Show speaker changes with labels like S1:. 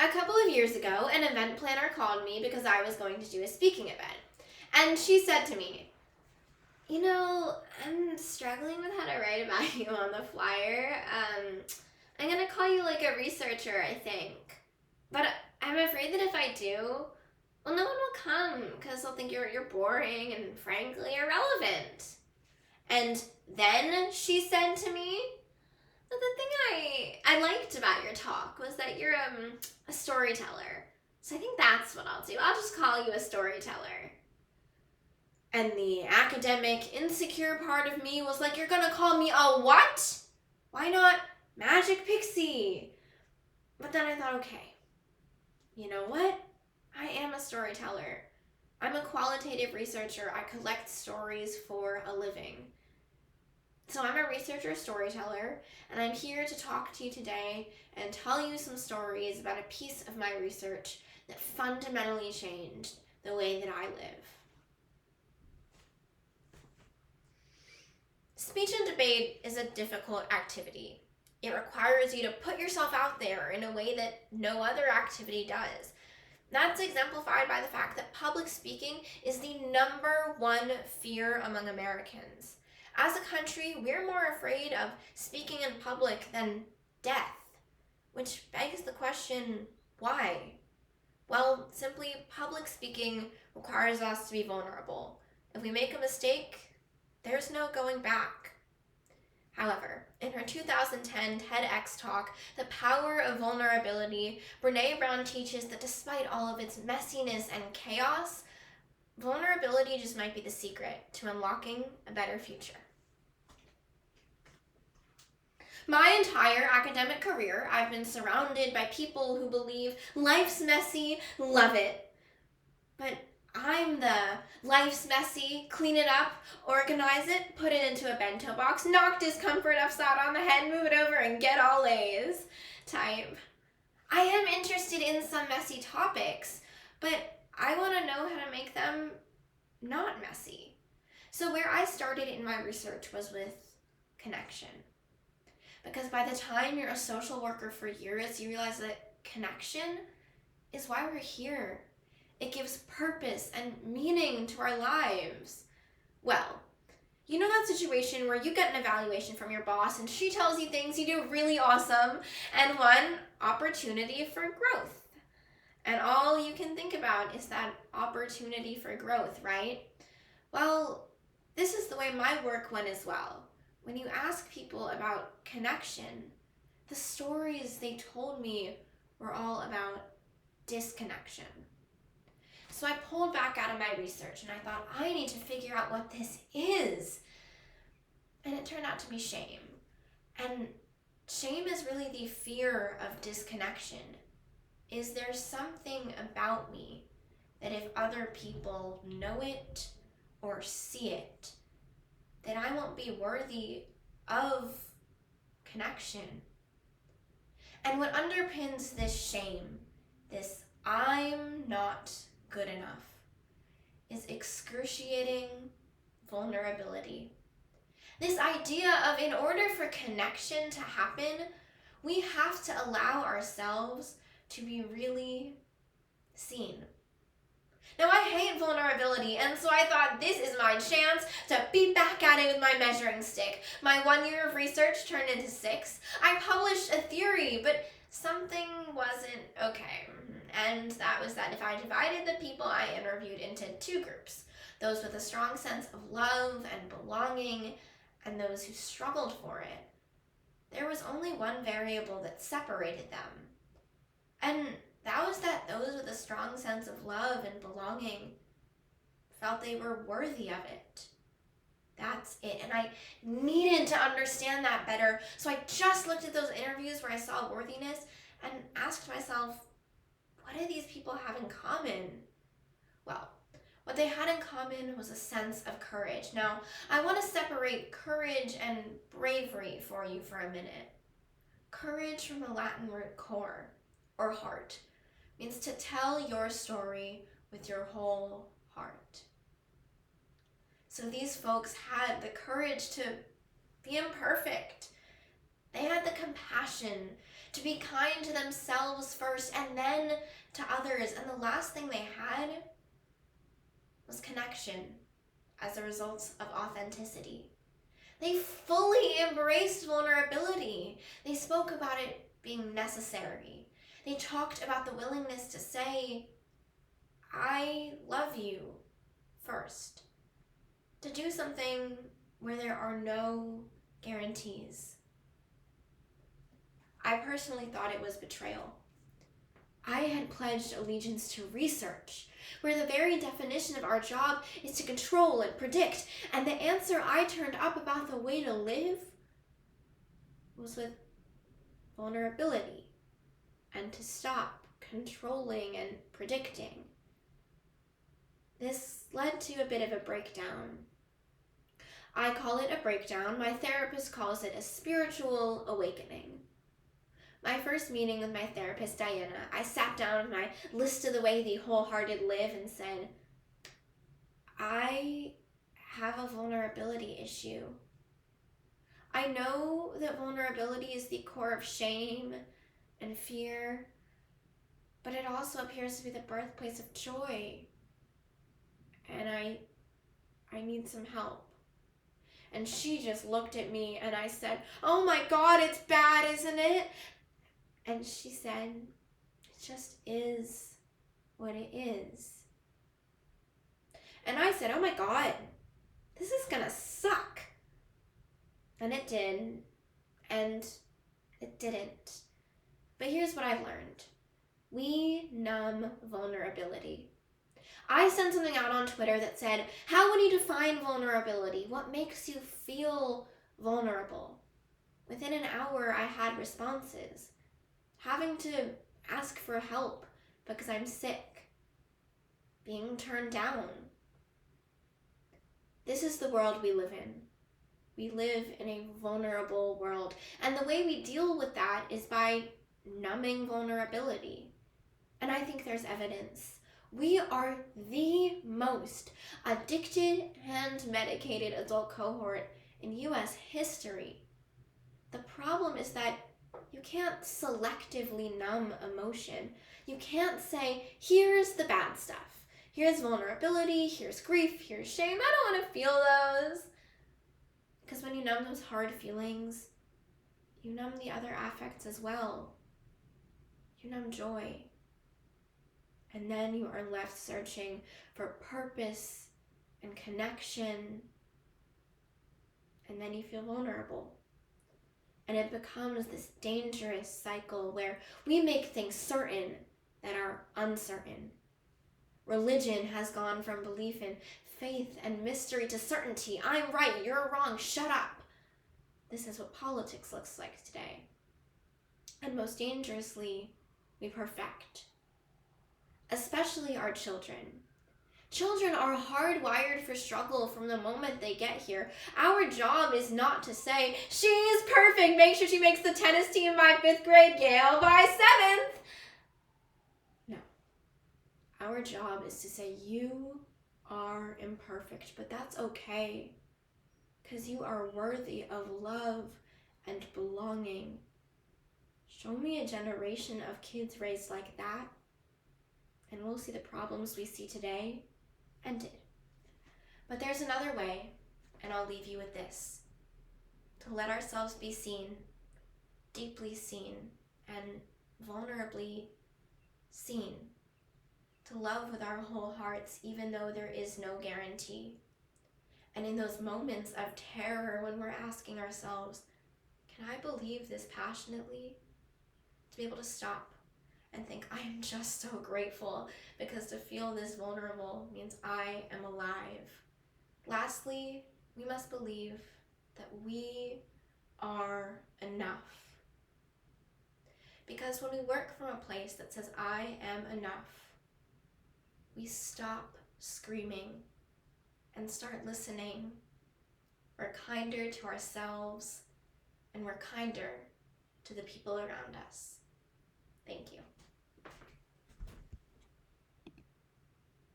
S1: A couple of years ago, an event planner called me because I was going to do a speaking event. And she said to me, I'm struggling with how to write about you on the flyer. I'm going to call you like a researcher, I think. But I'm afraid that if I do, well, no one will come because they'll think you're boring and frankly irrelevant. And then she said to me, the thing I liked about your talk was that you're a storyteller. So I think that's what I'll do. I'll just call you a storyteller. And the academic, insecure part of me was like, you're gonna call me a what? Why not Magic Pixie? But then I thought, okay, you know what? I am a storyteller. I'm a qualitative researcher. I collect stories for a living. So I'm a researcher storyteller, and I'm here to talk to you today and tell you some stories about a piece of my research that fundamentally changed the way that I live. Speech and debate is a difficult activity. It requires you to put yourself out there in a way that no other activity does. That's exemplified by the fact that public speaking is the number one fear among Americans. As a country, we're more afraid of speaking in public than death, which begs the question, why? Well, simply, public speaking requires us to be vulnerable. If we make a mistake, there's no going back. However, in her 2010 TEDx talk, The Power of Vulnerability, Brené Brown teaches that despite all of its messiness and chaos, vulnerability just might be the secret to unlocking a better future. My entire academic career, I've been surrounded by people who believe life's messy, love it. But I'm the life's messy, clean it up, organize it, put it into a bento box, knock discomfort upside on the head, move it over, and get all A's type. I am interested in some messy topics, but I want to know how to make them not messy. So where I started in my research was with connection. Because by the time you're a social worker for years, you realize that connection is why we're here. It gives purpose and meaning to our lives. Well, you know that situation where you get an evaluation from your boss and she tells you things you do really awesome and one opportunity for growth. And all you can think about is that opportunity for growth, right? Well, this is the way my work went as well. When you ask people about connection, the stories they told me were all about disconnection. So I pulled back out of my research and I thought, I need to figure out what this is. And it turned out to be shame. And shame is really the fear of disconnection. Is there something about me that if other people know it or see it, that I won't be worthy of connection? And what underpins this shame, this I'm not good enough, is excruciating vulnerability. This idea of in order for connection to happen, we have to allow ourselves to be really seen. Now, I hate vulnerability, and so I thought this is my chance to be back at it with my measuring stick. My 1 year of research turned into 6. I published a theory, but something wasn't okay. And that was that if I divided the people I interviewed into 2 groups, those with a strong sense of love and belonging, and those who struggled for it, there was only one variable that separated them. And that was that those with a strong sense of love and belonging felt they were worthy of it. That's it. And I needed to understand that better. So I just looked at those interviews where I saw worthiness and asked myself, what do these people have in common? Well, what they had in common was a sense of courage. Now, I want to separate courage and bravery for you for a minute. Courage from the Latin root cor, or heart, means to tell your story with your whole heart. So these folks had the courage to be imperfect. They had the compassion to be kind to themselves first and then to others. And the last thing they had was connection as a result of authenticity. They fully embraced vulnerability. They spoke about it being necessary. They talked about the willingness to say, I love you first. To do something where there are no guarantees. I personally thought it was betrayal. I had pledged allegiance to research, where the very definition of our job is to control and predict, and the answer I turned up about the way to live was with vulnerability, and to stop controlling and predicting. This led to a bit of a breakdown. I call it a breakdown. My therapist calls it a spiritual awakening. My first meeting with my therapist, Diana, I sat down and I listed away the wholehearted live and said, I have a vulnerability issue. I know that vulnerability is the core of shame and fear, but it also appears to be the birthplace of joy. And I need some help. And she just looked at me and I said, oh my God, it's bad, isn't it? And she said, it just is what it is. And I said, oh my God, this is gonna suck. And it did, and it didn't. But here's what I've learned. We numb vulnerability. I sent something out on Twitter that said, how would you define vulnerability? What makes you feel vulnerable? Within an hour, I had responses. Having to ask for help because I'm sick. Being turned down. This is the world we live in. We live in a vulnerable world. And the way we deal with that is by numbing vulnerability. And I think there's evidence. We are the most addicted and medicated adult cohort in U.S. history. The problem is that you can't selectively numb emotion. You can't say, here's the bad stuff. Here's vulnerability, here's grief, here's shame. I don't want to feel those. Because when you numb those hard feelings, you numb the other affects as well. You numb joy. And then you are left searching for purpose and connection. And then you feel vulnerable. And it becomes this dangerous cycle where we make things certain that are uncertain. Religion has gone from belief in faith and mystery to certainty. I'm right, you're wrong, shut up. This is what politics looks like today. And most dangerously, we perfect. Especially our children. Children are hardwired for struggle from the moment they get here. Our job is not to say, she's perfect, make sure she makes the tennis team by 5th grade, Gail by 7th. No. Our job is to say, you are imperfect, but that's okay. Because you are worthy of love and belonging. Show me a generation of kids raised like that, and we'll see the problems we see today ended. But there's another way, and I'll leave you with this. To let ourselves be seen, deeply seen, and vulnerably seen. To love with our whole hearts, even though there is no guarantee. And in those moments of terror when we're asking ourselves, can I believe this passionately? To be able to stop and think, I am just so grateful, because to feel this vulnerable means I am alive. Lastly, we must believe that we are enough. Because when we work from a place that says, I am enough, we stop screaming and start listening. We're kinder to ourselves, and we're kinder to the people around us. Thank you.